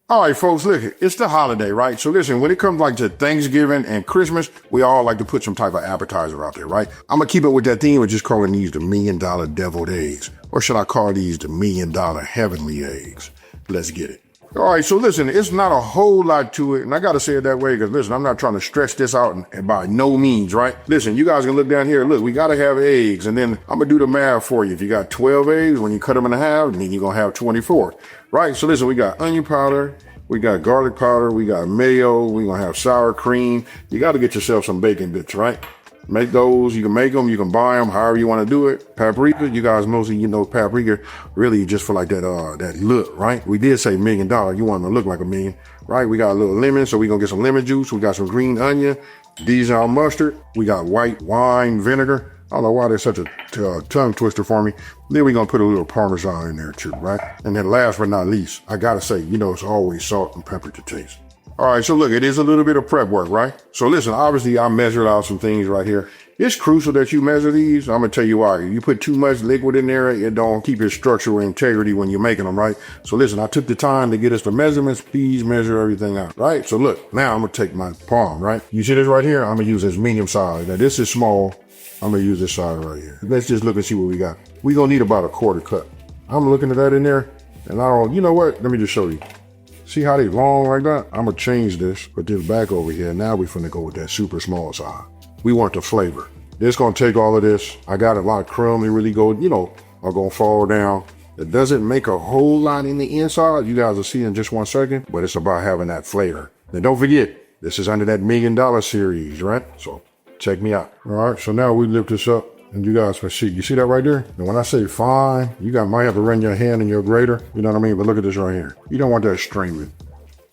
All right, folks, look, it's the holiday, right? So listen, when it comes like to Thanksgiving and Christmas, we all like to put some type of appetizer out there, right? I'm going to keep it with that theme of just calling these the $1 million deviled eggs. Or should I call these the $1 million heavenly eggs? Let's get it. All right, so listen, it's not a whole lot to it, and I got to say it that way because, listen, I'm not trying to stretch this out and by no means, right? Listen, you guys can look down here. Look, we got to have eggs, and then I'm going to do the math for you. If you got 12 eggs, when you cut them in half, then you're going to have 24, right? So listen, we got onion powder, we got garlic powder, we got mayo, we're going to have sour cream. You got to get yourself some bacon bits, right? Make those. You can make them. You can buy them however you want to do it. Paprika. You guys mostly, paprika really just for like that look, right? We did say $1 million. You want them to look like $1 million, right? We got a little lemon. So we're going to get some lemon juice. We got some green onion, Dijon mustard. We got white wine vinegar. I don't know why that's such a tongue twister for me. Then we're going to put a little Parmesan in there too, right? And then last but not least, I got to say, it's always salt and pepper to taste. All right, so look, it is a little bit of prep work, right? So listen, obviously I measured out some things right here. It's crucial that you measure these. I'm going to tell you why. If you put too much liquid in there, it don't keep its structural integrity when you're making them, right? So listen, I took the time to get us the measurements. Please measure everything out, right? So look, now I'm going to take my palm, right? You see this right here? I'm going to use this medium size. Now this is small. I'm going to use this size right here. Let's just look and see what we got. We're going to need about a quarter cup. I'm looking at that in there, and you know what? Let me just show you. See how they long like that? I'm going to change this, put this back over here. Now we're finna go with that super small size. We want the flavor. This going to take all of this. I got a lot of crumb. It really go, are going to fall down. It doesn't make a whole lot in the inside. You guys will see in just 1 second, but it's about having that flavor. Then don't forget, this is under that $1 million series, right? So check me out. All right. So now we lift this up. And you guys can see, you see that right there? And when I say fine, you might have to run your hand in your grater. You know what I mean? But look at this right here. You don't want that streaming.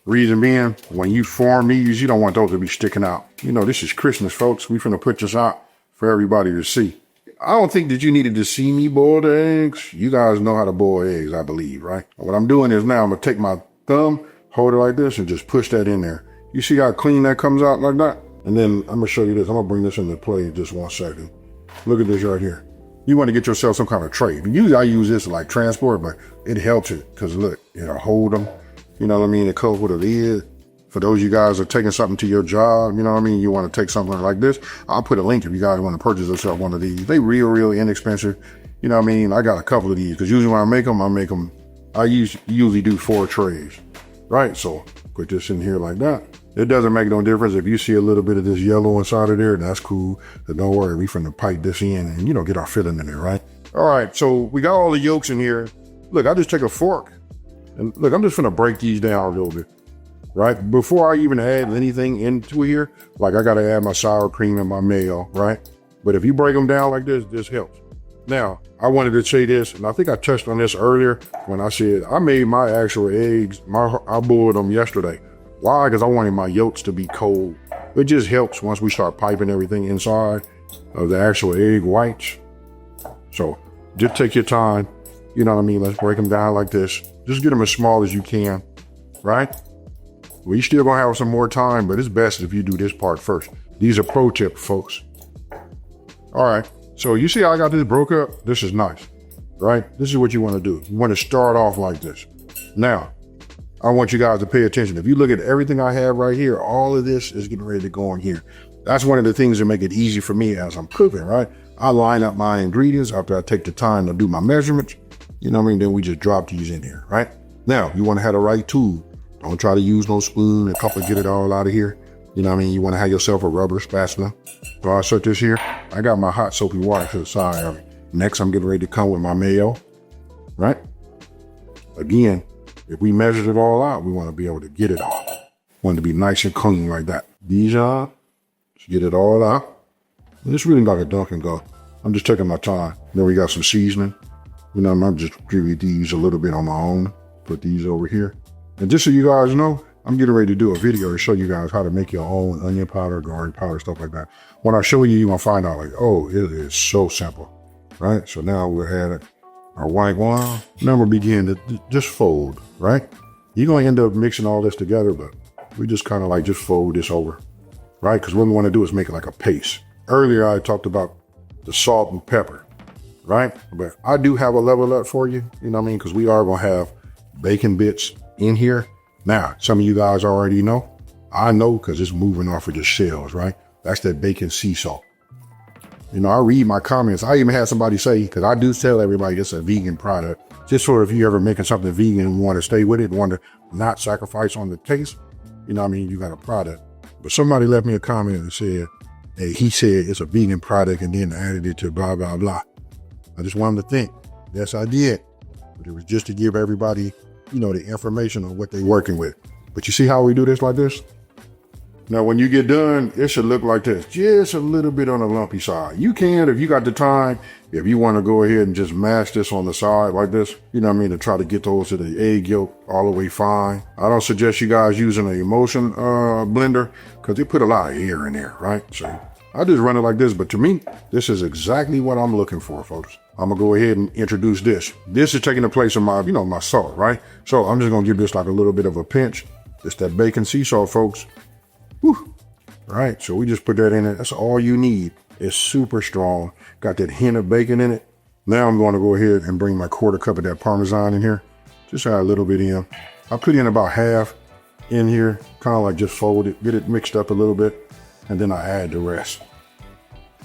Reason being, when you form these, you don't want those to be sticking out. This is Christmas, folks. We finna put this out for everybody to see. I don't think that you needed to see me boil the eggs. You guys know how to boil eggs, I believe, right? What I'm doing is now I'm gonna take my thumb, hold it like this, and just push that in there. You see how clean that comes out like that? And then I'm gonna show you this. I'm gonna bring this into play in just 1 second. Look at this right here. You want to get yourself some kind of tray. Usually I use this to like transport, but it helps it because look, it'll hold them. You know what I mean? It comes with a lid. For those of you guys that are taking something to your job, you know what I mean? You want to take something like this. I'll put a link if you guys want to purchase yourself one of these. They real inexpensive. You know what I mean? I got a couple of these because usually when I make them, I usually do 4 trays, right? So put this in here like that. It doesn't make no difference. If you see a little bit of this yellow inside of there, that's cool. But don't worry, we finna pipe this in and, get our filling in there, right? All right, so we got all the yolks in here. Look, I just take a fork. And look, I'm just finna break these down a little bit, right? Before I even add anything into here, like I gotta add my sour cream and my mayo, right? But if you break them down like this helps. Now, I wanted to say this, and I think I touched on this earlier when I said I made my actual eggs, I boiled them yesterday. Why? Because I wanted my yolks to be cold. It just helps once we start piping everything inside of the actual egg whites. So just take your time. You know what I mean? Let's break them down like this. Just get them as small as you can, right? We still gonna have some more time, but it's best if you do this part first. These are pro tips, folks. All right. So you see how I got this broke up? This is nice, right? This is what you want to do. You want to start off like this. Now, I want you guys to pay attention. If you look at everything I have right here, all of this is getting ready to go in here. That's one of the things that make it easy for me as I'm cooking, right? I line up my ingredients after I take the time to do my measurements. You know what I mean? Then we just drop these in here, right? Now, you want to have the right tool. Don't try to use no spoon and cup and get it all out of here. You know what I mean? You want to have yourself a rubber spatula. So I set this here. I got my hot soapy water to the side of it. Next, I'm getting ready to come with my mayo, right? Again, if we measured it all out, we want to be able to get it all. Want it to be nice and clean like that. Dijon, get it all out. It's really like a dunk and go. I'm just taking my time. Then we got some seasoning. You know, I'm just giving these a little bit on my own. Put these over here. And just so you guys know, I'm getting ready to do a video to show you guys how to make your own onion powder, garlic powder, stuff like that. When I show you, you're going to find out like, oh, it is so simple, right? So now we'll add our white wine. Now we'll begin to just fold, right? You're going to end up mixing all this together, but we just kind of like just fold this over, right? Because what we want to do is make it like a paste. Earlier, I talked about the salt and pepper, right? But I do have a level up for you, you know what I mean? Because we are going to have bacon bits in here. Now, some of you guys already know. I know because it's moving off of the shells, right? That's that bacon sea salt. You know, I read my comments. I even had somebody say, because I do tell everybody it's a vegan product, just so if you ever making something vegan and want to stay with it, want to not sacrifice on the taste, you know what I mean, you got a product. But somebody left me a comment and said, hey, he said it's a vegan product and then added it to blah, blah, blah. I just wanted to think. Yes, I did. But it was just to give everybody, you know, the information on what they're working with. But you see how we do this like this? Now, when you get done, it should look like this, just a little bit on the lumpy side. You can, if you got the time, if you want to go ahead and just mash this on the side like this, you know what I mean, to try to get those to the egg yolk all the way fine. I don't suggest you guys using an emulsion blender because they put a lot of air in there, right? So I just run it like this, but to me, this is exactly what I'm looking for, folks. I'm gonna go ahead and introduce this. This is taking the place of my, you know, my salt, right? So I'm just gonna give this like a little bit of a pinch. It's that bacon sea salt, folks. Whew. All right, so we just put that in it. That's all you need. It's super strong. Got that hint of bacon in it. Now I'm going to go ahead and bring my 1/4 cup of that Parmesan in here. Just add a little bit in. I put in about half in here, kind of like just fold it, get it mixed up a little bit, and then I add the rest.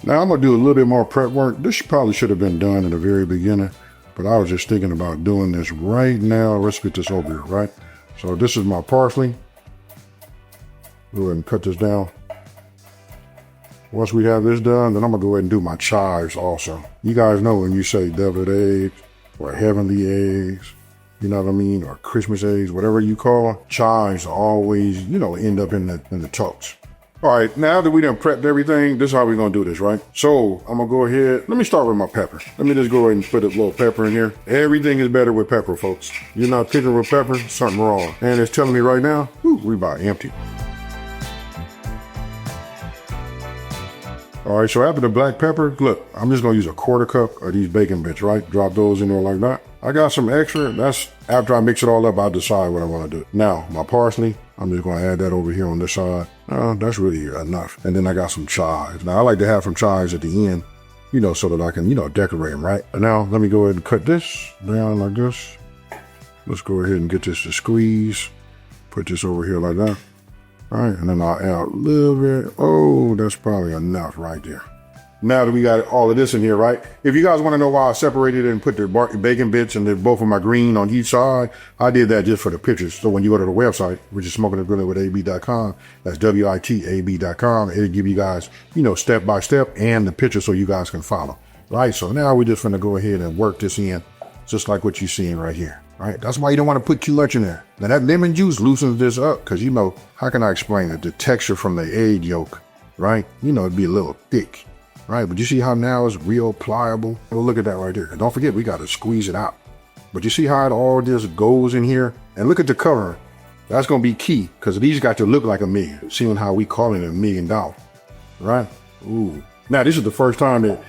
Now I'm going to do a little bit more prep work. This probably should have been done in the very beginning, but I was just thinking about doing this right now. Let's get this over here, right? So this is my parsley. Go ahead and cut this down. Once we have this done, then I'm gonna go ahead and do my chives also. You guys know when you say deviled eggs or heavenly eggs, you know what I mean, or Christmas eggs, whatever you call them, chives always, you know, end up in the toast. All right, now that we done prepped everything, this is how we're gonna do this, right? So I'm gonna go ahead, let me start with my pepper. Let me just go ahead and put a little pepper in here. Everything is better with pepper, folks. You're not cooking with pepper, something wrong. And it's telling me right now, we about empty. All right, so after the black pepper, look, I'm just gonna use a 1/4 cup of these bacon bits, right? Drop those in there like that. I got some extra. That's after I mix it all up, I'll decide what I want to do. Now, my parsley, I'm just gonna add that over here on this side. That's really enough. And then I got some chives. Now, I like to have some chives at the end, you know, so that I can, you know, decorate them, right? And now, let me go ahead and cut this down like this. Let's go ahead and get this to squeeze. Put this over here like that. All right, and then I'll add a little bit. Oh, that's probably enough right there. Now that we got all of this in here, right? If you guys want to know why I separated it and put the bacon bits and then both of my green on each side, I did that just for the pictures. So when you go to the website, which is smokingandgrillin.ab.com, that's WITAB.com, it'll give you guys, you know, step by step and the picture so you guys can follow, right? So now we're just going to go ahead and work this in just like what you're seeing right here. Right, that's why you don't want to put too much in there. Now that lemon juice loosens this up because, you know, how can I explain it? The texture from the egg yolk, right? You know, it'd be a little thick, right? But you see how now it's real pliable? Well, look at that right there. And don't forget, we got to squeeze it out. But you see how all this goes in here? And look at the color. That's going to be key because these got to look like $1 million. Seeing how we calling it $1 million, right? Ooh. Now, this is the first time that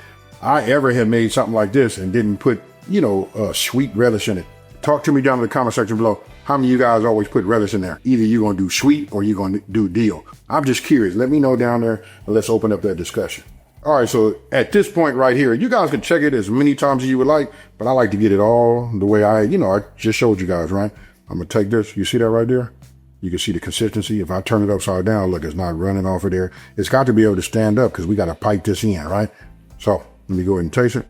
I ever had made something like this and didn't put, you know, sweet relish in it. Talk to me down in the comment section below. How many of you guys always put relish in there? Either you're going to do sweet or you're going to do dill. I'm just curious. Let me know down there and let's open up that discussion. All right, so at this point right here, you guys can check it as many times as you would like, but I like to get it all the way I just showed you guys, right? I'm going to take this. You see that right there? You can see the consistency. If I turn it upside down, look, it's not running off of there. It's got to be able to stand up because we got to pipe this in, right? So let me go ahead and taste it.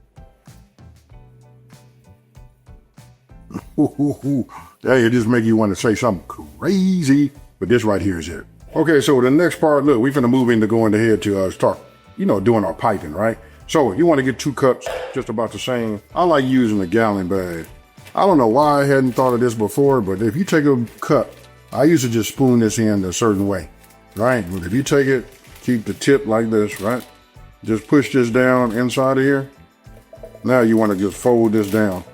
Hey, it just make you want to say something crazy, but this right here is it. Okay, so the next part, look, we finna move into going ahead to start, you know, doing our piping, right? So you want to get 2 cups, just about the same. I like using a gallon bag. I don't know why I hadn't thought of this before, but if you take a cup, I used to just spoon this in a certain way, right? But if you take it, keep the tip like this, right? Just push this down inside of here. Now you want to just fold this down.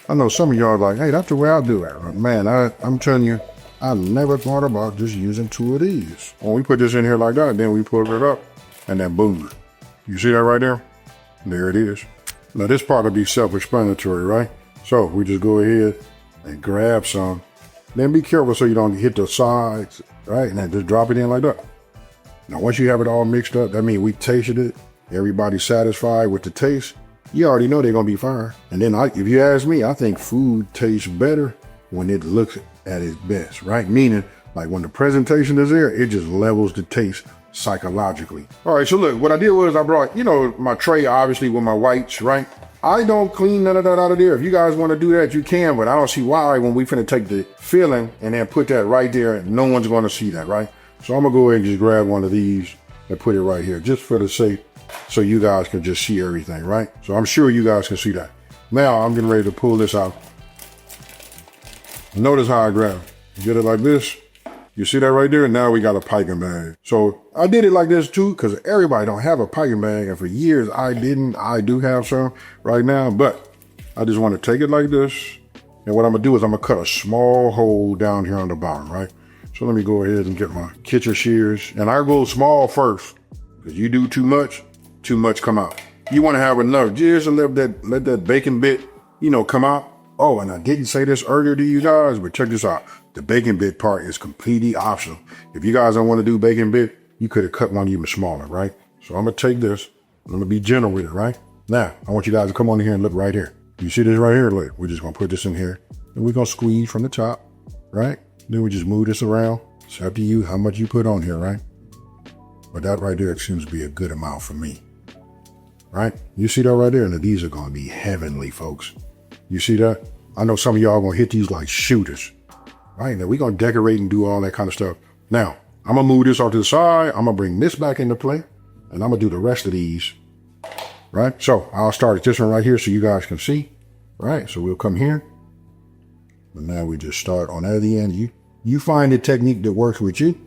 I know some of y'all are like, hey, that's the way I do it. Man, I'm telling you, I never thought about just using 2 of these. When we put this in here like that, then we pull it up, and then boom. You see that right there? There it is. Now this part will be self-explanatory, right? So we just go ahead and grab some. Then be careful so you don't hit the sides, right? And then just drop it in like that. Now once you have it all mixed up, that means we tasted it. Everybody's satisfied with the taste. You already know they're going to be fine. And then if you ask me, I think food tastes better when it looks at its best, right? Meaning, like when the presentation is there, it just levels the taste psychologically. All right, so look, what I did was I brought, my tray, obviously, with my whites, right? I don't clean none of that out of there. If you guys want to do that, you can, but I don't see why when we finna take the filling and then put that right there, no one's going to see that, right? So I'm going to go ahead and just grab one of these and put it right here, just for the sake, so you guys can just see everything, right? So I'm sure you guys can see that. Now I'm getting ready to pull this out. Notice how I grab it. Get it like this. You see that right there? Now we got a piping bag. So I did it like this too, because everybody don't have a piping bag. And for years I didn't. I do have some right now, but I just want to take it like this. And what I'm gonna do is I'm gonna cut a small hole down here on the bottom, right? So let me go ahead and get my kitchen shears. And I go small first, because you do too much come out. You want to have enough just to let that bacon bit, come out. Oh, and I didn't say this earlier to you guys, but check this out. The bacon bit part is completely optional. If you guys don't want to do bacon bit, you could have cut one even smaller, right? So I'm going to take this. I'm going to be gentle with it, right? Now, I want you guys to come on in here and look right here. You see this right here? Look, we're just going to put this in here. And we're going to squeeze from the top, right? Then we just move this around. It's up to you how much you put on here, right? But that right there seems to be a good amount for me, right? You see that right there? And these are going to be heavenly, folks. You see that? I know some of y'all going to hit these like shooters. Right, now we're going to decorate and do all that kind of stuff. Now, I'm going to move this off to the side. I'm going to bring this back into play. And I'm going to do the rest of these. Right, so I'll start at this one right here so you guys can see. Right, so we'll come here. And now we just start on the other end. You find the technique that works with you.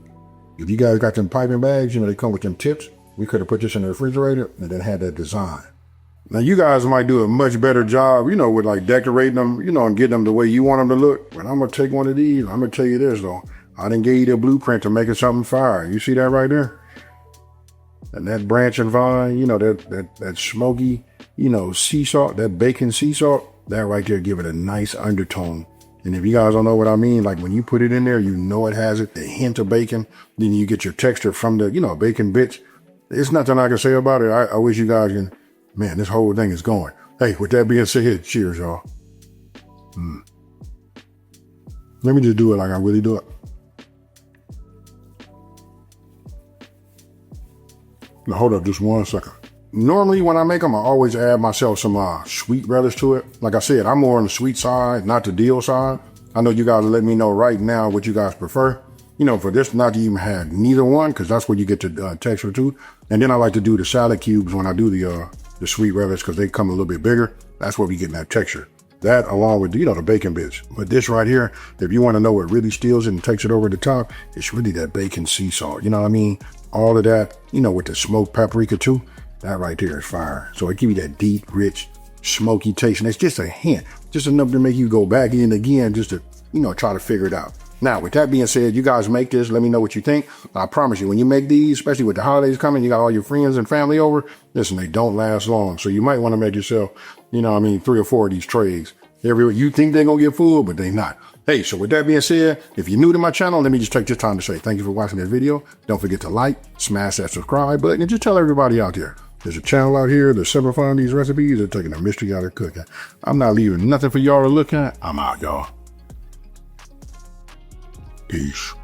If you guys got them piping bags, they come with them tips. We could have put this in the refrigerator and then had that design. Now, you guys might do a much better job, with like decorating them, and getting them the way you want them to look. But I'm going to take one of these. I'm going to tell you this, though. I done gave you the blueprint to make it something fire. You see that right there? And that branch and vine, that smoky, sea salt, that bacon sea salt, that right there give it a nice undertone. And if you guys don't know what I mean, like when you put it in there, it has it, the hint of bacon. Then you get your texture from the, bacon bits. It's nothing I can say about it. I wish you guys can. Man, this whole thing is going. Hey, with that being said, cheers, y'all. Let me just do it like I really do it. Now, hold up just 1 second. Normally, when I make them, I always add myself some sweet relish to it. Like I said, I'm more on the sweet side, not the dill side. I know you guys will let me know right now what you guys prefer. For this not to even have neither one, because that's where you get the texture too. And then I like to do the salad cubes when I do the sweet relish, because they come a little bit bigger. That's where we get that texture. That along with, the bacon bits. But this right here, if you want to know what really steals it and takes it over the top, it's really that bacon sea salt. You know what I mean? All of that, with the smoked paprika too, that right there is fire. So it gives you that deep, rich, smoky taste. And it's just a hint, just enough to make you go back in again, just to, try to figure it out. Now, with that being said, you guys make this. Let me know what you think. I promise you, when you make these, especially with the holidays coming, you got all your friends and family over. Listen, they don't last long. So you might want to make yourself, 3 or 4 of these trays. You think they're going to get full, but they're not. Hey, so with that being said, if you're new to my channel, let me just take this time to say thank you for watching this video. Don't forget to like, smash that subscribe button, and just tell everybody out there. There's a channel out here that's simplifying these recipes. They're taking the mystery out of cooking. I'm not leaving nothing for y'all to look at. I'm out, y'all. Peace.